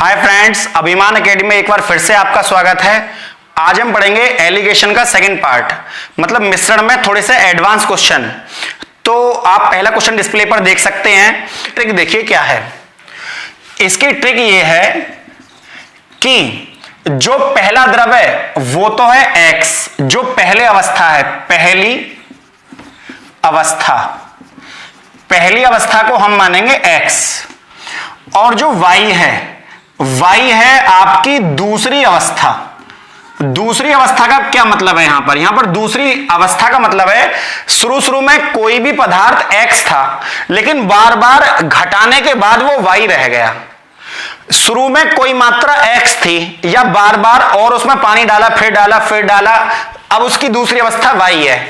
Hi friends, अभिमान academy में एक बार फिर से आपका स्वागत है। आज हम पढ़ेंगे एलिगेशन का सेकंड पार्ट, मतलब मिश्रण में थोड़े से एडवांस क्वेश्चन। तो आप पहला क्वेश्चन डिस्प्ले पर देख सकते हैं। ट्रिक देखिए क्या है। इसकी ट्रिक ये है कि जो पहला द्रव है वो तो है x, जो पहले अवस्था है, पहली अवस्था को हम मानेंगे x, और जो y है आपकी दूसरी अवस्था। दूसरी अवस्था का क्या मतलब है? यहां पर दूसरी अवस्था का मतलब है शुरू में कोई भी पदार्थ x था, लेकिन बार बार घटाने के बाद वो y रह गया। शुरू में कोई मात्रा x थी, या बार बार और उसमें पानी डाला, फिर डाला, अब उसकी दूसरी अवस्था y है।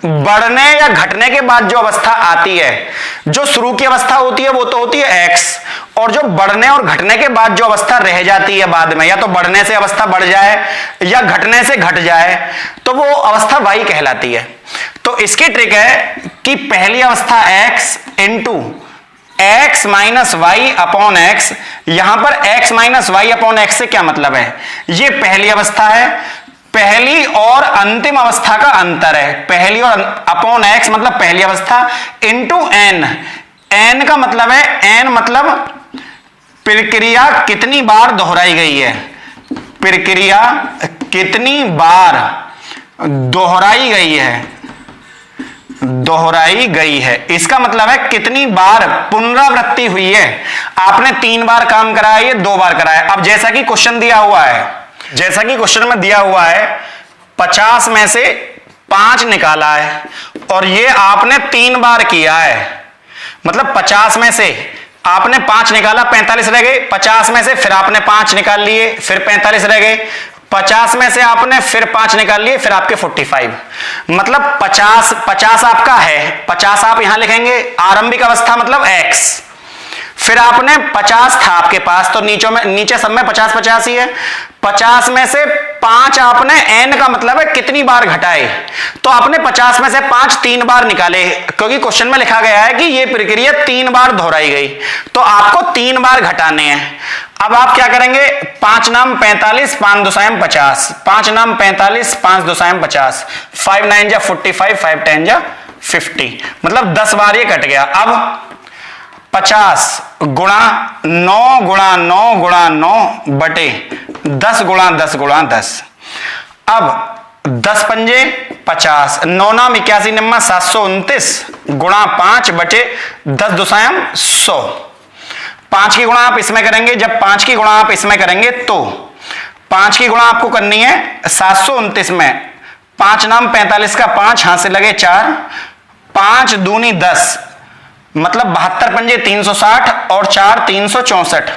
बढ़ने या घटने के बाद जो अवस्था आती है, जो शुरू की अवस्था होती है वो तो होती है x, और जो बढ़ने और घटने के बाद जो अवस्था रह जाती है बाद में, या तो बढ़ने से अवस्था बढ़ जाए या घटने से घट जाए, तो वो अवस्था y कहलाती है। तो इसकी ट्रिक है कि पहली अवस्था x into x minus Y upon X. यहां पर x minus Y upon X से क्या मतलब है? ये पहली अवस्था है, पहली और अंतिम अवस्था का अंतर है। पहली और अपॉन एक्स मतलब पहली अवस्था, इंटू n का मतलब है, n मतलब प्रक्रिया कितनी बार दोहराई गई है। प्रक्रिया कितनी बार दोहराई गई है, इसका मतलब है कितनी बार पुनरावृत्ति हुई है। आपने 3 बार काम कराया, ये 2 बार कराया। अब जैसा कि क्वेश्चन में दिया हुआ है 50 में से 5 निकाला है, और ये आपने 3 बार किया है, मतलब 50 में से आपने 5 निकाला, 45 रह गए। 50 में से फिर आपने 5 निकाल लिए, फिर 45 रह गए। 50 में से आपने फिर 5 निकाल लिए, फिर आपके 45, मतलब 50 आपका है। 50 आप यहां लिखेंगे, आरंभिक अवस्था मतलब x। फिर आपने 50 था आपके पास, तो नीचे सब में 50 ही है। 50 में से 5 आपने n का मतलब है कितनी बार घटाए, तो आपने 50 में से 5 3 बार निकाले, क्योंकि क्वेश्चन में लिखा गया है कि ये प्रक्रिया 3 बार दोहराई गई, तो आपको 3 बार घटाने हैं। अब आप क्या करेंगे? 5 नाम 45, 5 दुसायम 50, 5 नाम 45, 5 दुसायम 50, 5 9 जा 45, 5 10 जा 50, मतलब 10 बार ये कट गया। अब 50 गुणा 9 गुणा 9 गुणा 9 बटे 10 गुणा 10 गुणा 10। अब 10 पंजे 50, 9 नाम 81 नम्मा 729 गुणा 5 बटे 10 दुसायम 100। 5 की गुणा आप इसमें करेंगे, जब 5 की गुणा आप इसमें करेंगे तो 5 की गुणा आपको करनी है 729 में। 5 नाम 45 का 5, हाथ से लगे 4, 5 दूनी 10, मतलब 72 पंजे 360 और 4 364।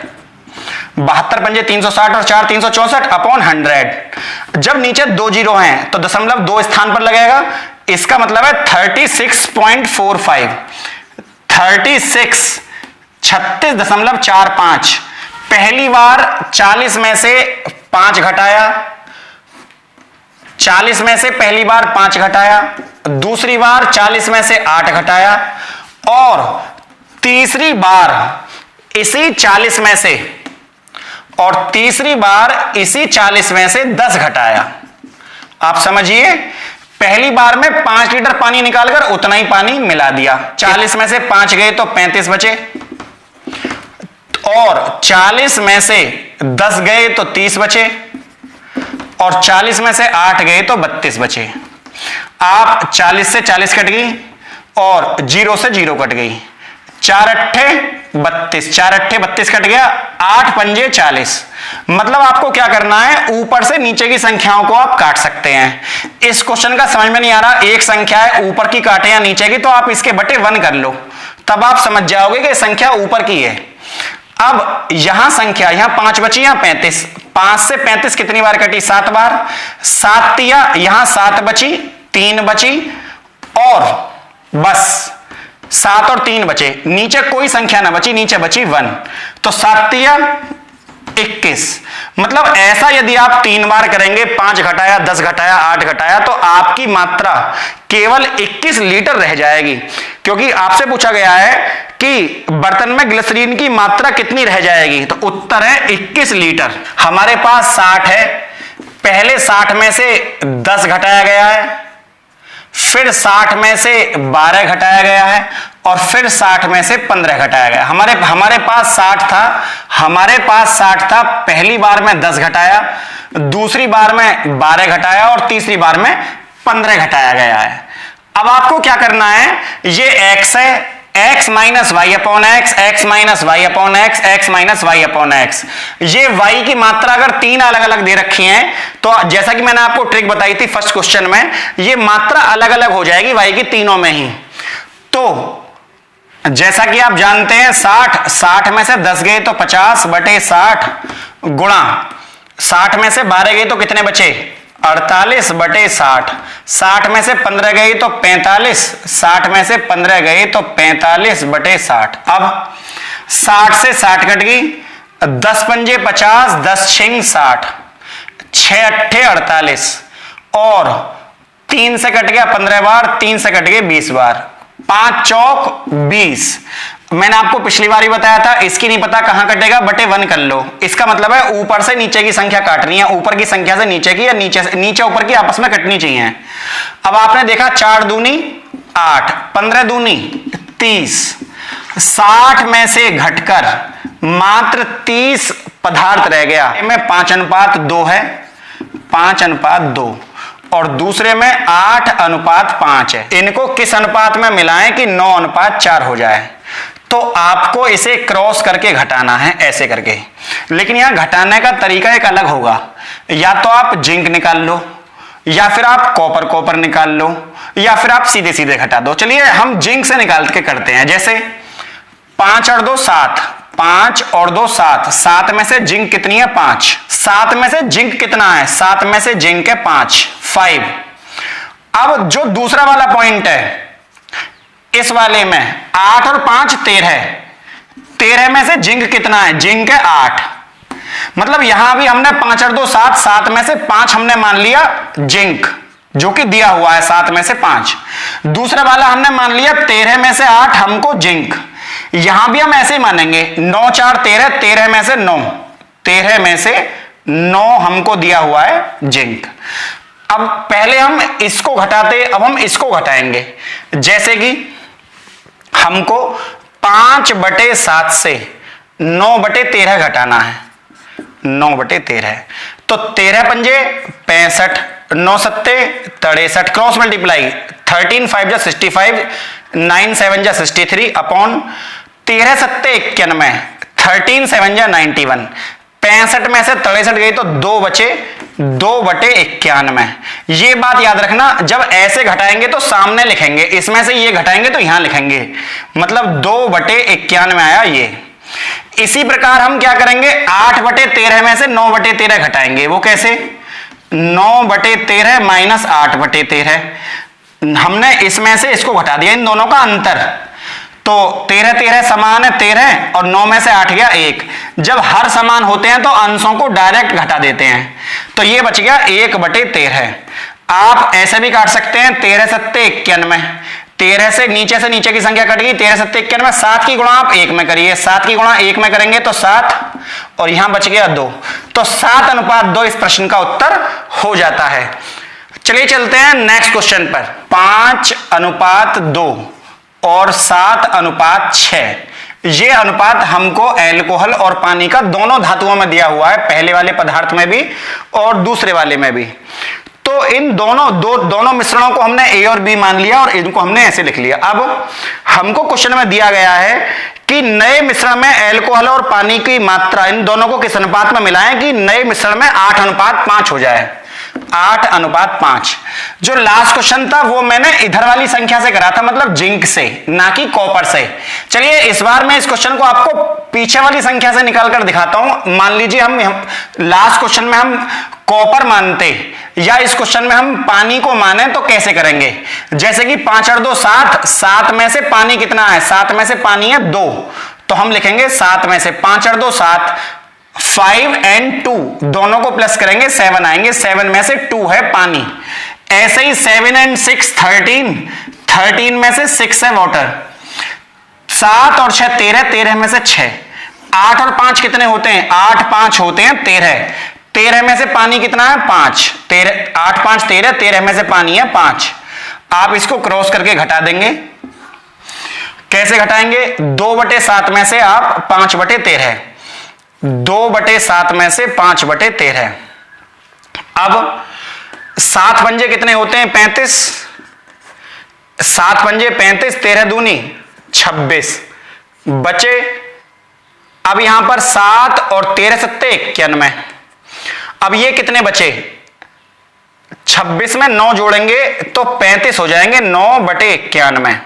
72 पंजे 360 और 4 364 अपॉन 100। जब नीचे 2 जीरो हैं तो दशमलव 2 स्थान पर लगेगा, इसका मतलब है 36.45। 36.45। पहली बार 40 में से 5 घटाया, 40 में से पहली बार 5 घटाया, दूसरी बार 40 में से 8 घटाया, और तीसरी बार इसी 40 में से, और तीसरी बार इसी 40 में से 10 घटाया। आप समझिए, पहली बार में 5 लीटर पानी निकालकर उतना ही पानी मिला दिया। 40 में से 5 गए तो 35 बचे, और 40 में से 10 गए तो 30 बचे, और 40 में से 8 गए तो 32 बचे। आप 40 से 40 कट गई, और 0 से 0 कट गई। 4 अट्ठे 32, 4 अट्ठे 32 कट गया। 8 पंजे 40, मतलब आपको क्या करना है, ऊपर से नीचे की संख्याओं को आप काट सकते हैं। इस क्वेश्चन का समझ में नहीं आ रहा, एक संख्या है ऊपर की काटे या नीचे की, तो आप इसके बटे 1 कर लो, तब आप समझ जाओगे कि संख्या ऊपर की है। अब यहां संख्या, यहां 5 बची, यहां 35। 5 से 35 कितनी बार कटी? 7 बार। 7 तिया, यहां 7 बची, 3 बची, और बस 7 और 3 बचे, नीचे कोई संख्या ना बची, नीचे बची 1। तो 7 तिया 21। मतलब ऐसा यदि आप 3 बार करेंगे, 5 घटाया, 10 घटाया, 8 घटाया, तो आपकी मात्रा केवल 21 लीटर रह जाएगी। क्योंकि आपसे पूछा गया है कि बर्तन में ग्लिसरीन की मात्रा कितनी रह जाएगी, तो उत्तर है 21 लीटर। हमारे पास 60 है, पहले 60 में से 10 घटाया गया है, फिर 60 में से 12 घटाया गया है, और फिर 60 में से 15 घटाया गया। हमारे पास 60 था, पहली बार में 10 घटाया, दूसरी बार में 12 घटाया, और तीसरी बार में 15 घटाया गया है। अब आपको क्या करना है, ये x है, x minus Y upon X, X minus Y upon X, X minus Y upon X. ये y की मात्रा अगर 3 अलग अलग दे रखी हैं, तो जैसा कि मैंने आपको ट्रिक बताई थी फर्स्ट क्वेश्चन में, ये मात्रा अलग अलग हो जाएगी y की तीनों में ही। तो जैसा कि आप जानते हैं 60 में से 10 गए तो 50 बटे 60 गुणा 60 में से 12 गए तो कितने बचे, 48 बटे 60, 60 में से 15 गई तो 45, 60 में से 15 गई तो 45 बटे 60। अब 60 से 60 कट गई, 10 पंजे 50, 10 छिंग 60, 6 अट्ठे 48, और 3 से कट गया 15 बार, 3 से कट गए 20 बार, 5 चौक 20। मैंने आपको पिछली बार ही बताया था, इसकी नहीं पता कहां कटेगा, बटे 1 कर लो। इसका मतलब है ऊपर से नीचे की संख्या काटनी है, ऊपर की संख्या से नीचे की, या नीचे ऊपर की आपस में कटनी चाहिए। अब आपने देखा 4 दूनी 8, 15 दूनी 30, 60 में से घटकर मात्र 30 पदार्थ रह गया। में 5:2 है, 5:2, और दूसरे में 8:5 है। इनको किस अनुपात में मिलाएं कि 9:4 हो जाए। तो आपको इसे क्रॉस करके घटाना है, ऐसे करके। लेकिन यहां घटाने का तरीका एक अलग होगा, या तो आप जिंक निकाल लो, या फिर आप कॉपर निकाल लो, या फिर आप सीधे सीधे घटा दो। चलिए हम जिंक से निकाल के करते हैं। जैसे 5 और 2 7, 5 और 2 7, 7 में से जिंक कितनी है 5, 7 में से जिंक कितना है, 7 में से जिंक है 5। अब जो दूसरा वाला पॉइंट है, इस वाले में 8 और 5 13, 13 में से जिंक कितना है, जिंक है 8। मतलब यहां भी हमने 5 और 2 7, 7 में से 5 हमने मान लिया जिंक, जो कि दिया हुआ है 7 में से 5। दूसरा वाला हमने मान लिया 13 में से 8 हमको जिंक। यहां भी हम ऐसे ही मानेंगे, 9 4 13, 13 में से 9, 13 में से 9 हमको दिया हुआ है जिंक। अब पहले हम इसको घटाते, अब हम इसको घटाएंगे। जैसे कि हमको 5/7 से 9/13 घटाना है, 9/13, तो 13 पंजे 65, 9 सत्ते 63, क्रॉस मल्टीप्लाई 13 5 जा 65, 9 7 जा 63 अपॉन 13 सत्ते 91, 13 7 जा 91। 65 में से 63 गई तो 2 बचे, 2/91। ये बात याद रखना, जब ऐसे घटाएंगे तो सामने लिखेंगे, इसमें से ये घटाएंगे तो यहां लिखेंगे, मतलब 2/91 आया ये। इसी प्रकार हम क्या करेंगे, 8/13 में से 9/13 घटाएंगे। वो कैसे, 9/13 माइनस 8/13। हमने इसमें से इसको घटा दिया, इन दोनों का अंतर। तो 13 13 समान है 13, और 9 में से 8 गया 1। जब हर समान होते हैं तो अंशों को डायरेक्ट घटा देते हैं, तो ये बच गया 1/13। आप ऐसे भी काट सकते हैं, 13 सत्ते 91, 13 से नीचे की संख्या कट गई, 13 सत्ते 91, 7 की गुणा आप 1 में करिए, 7 की गुणा 1 में करेंगे तो 7, और यहां बच गया 2, तो 7:2 इस प्रश्न का उत्तर हो जाता है। चलिए चलते हैं नेक्स्ट क्वेश्चन पर। 5:2 और 7:6, ये अनुपात हमको एल्कोहल और पानी का दोनों धातुओं में दिया हुआ है, पहले वाले पदार्थ में भी और दूसरे वाले में भी। तो इन दोनों मिश्रणों को हमने ए और बी मान लिया, और इनको हमने ऐसे लिख लिया। अब हमको क्वेश्चन में दिया गया है कि नए मिश्रण में एल्कोहल और पानी की मात्रा, इन दोनों को किस अनुपात में मिलाएं कि नए मिश्रण में 8:5 हो जाए, 8:5। जो लास्ट क्वेश्चन था वो मैंने इधर वाली संख्या से करा था, मतलब जिंक से, ना कि कॉपर से। चलिए इस बार मैं इस क्वेश्चन को आपको पीछे वाली संख्या से निकालकर दिखाता हूं। मान लीजिए हम लास्ट क्वेश्चन में हम कॉपर मानते, या इस क्वेश्चन में हम पानी को माने, तो कैसे करेंगे। जैसे कि 5 और 2 7, 7 में से पानी कितना है, 7 में से पानी है 2, तो हम लिखेंगे 7 में से 5 और 2 7, 5 and 2 दोनों को प्लस करेंगे 7 आएंगे, 7 में से 2 है पानी। ऐसे ही 7 and 6 13, 13 में से 6 है वाटर। 7 और 6 13, 13 में से 6। 8 और 5 कितने होते हैं? 8 5 होते हैं 13। 13 में से पानी कितना है? 5। 13 8 5 13, 13 में से पानी है 5। आप इसको क्रॉस करके घटा देंगे। कैसे घटाएंगे? 2/7 में से आप 5/13, 2/7 में से 5/13। अब 7 पंजे कितने होते हैं? 35। 7 पंजे 35, 13 दूनी 26 बचे। अब यहां पर 7 और 13 सत्ते 91। अब ये कितने बचे? 26 में 9 जोड़ेंगे तो 35 हो जाएंगे, 9/91।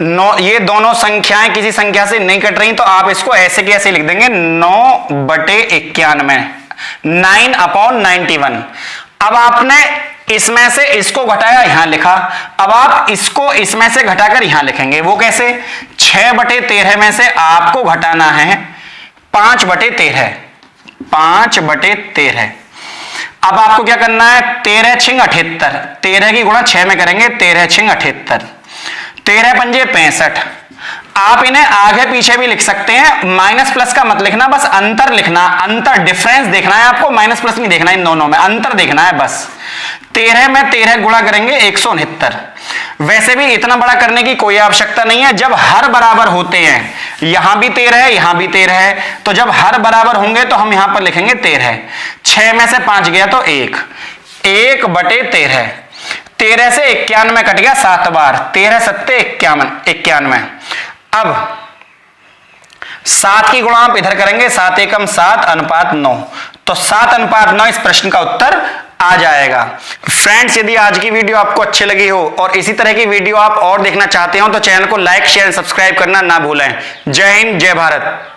9, ये दोनों संख्याएं किसी संख्या से नहीं कट रही तो आप इसको ऐसे के ऐसे लिख देंगे 9/91, 9/91। अब आपने इसमें से इसको घटाया, यहां लिखा। अब आप इसको इसमें से घटाकर यहां लिखेंगे। वो कैसे? 6/13 में से आपको घटाना है 5/13, 5/13। अब आपको क्या करना है? 13 6 78, 13 की गुणा 6 में करेंगे, 13 6 78, 13 पंजे 65। आप इन्हें आगे पीछे भी लिख सकते हैं, माइनस प्लस का मत लिखना, बस अंतर लिखना, अंतर डिफरेंस देखना है आपको, माइनस प्लस नहीं देखना, इन दोनों में अंतर देखना है बस। 13 में 13 गुणा करेंगे 169। वैसे भी इतना बड़ा करने की कोई आवश्यकता नहीं है, जब हर बराबर होते हैं, यहां भी 13 है यहां भी 13 है, तो जब हर बराबर होंगे तो हम यहां पर लिखेंगे 13। 6 में से 5 गया तो 1, 1/13। 13 से 91 कट गया 7 बार, 13 सत्ते 91। अब 7 की गुणा आप इधर करेंगे, 7 एकम 7 अनुपात 9, तो 7:9 इस प्रश्न का उत्तर आ जाएगा। फ्रेंड्स, यदि आज की वीडियो आपको अच्छी लगी हो और इसी तरह की वीडियो आप और देखना चाहते हो तो चैनल को लाइक शेयर सब्सक्राइब करना ना भूलें। जय हिंद, जय भारत।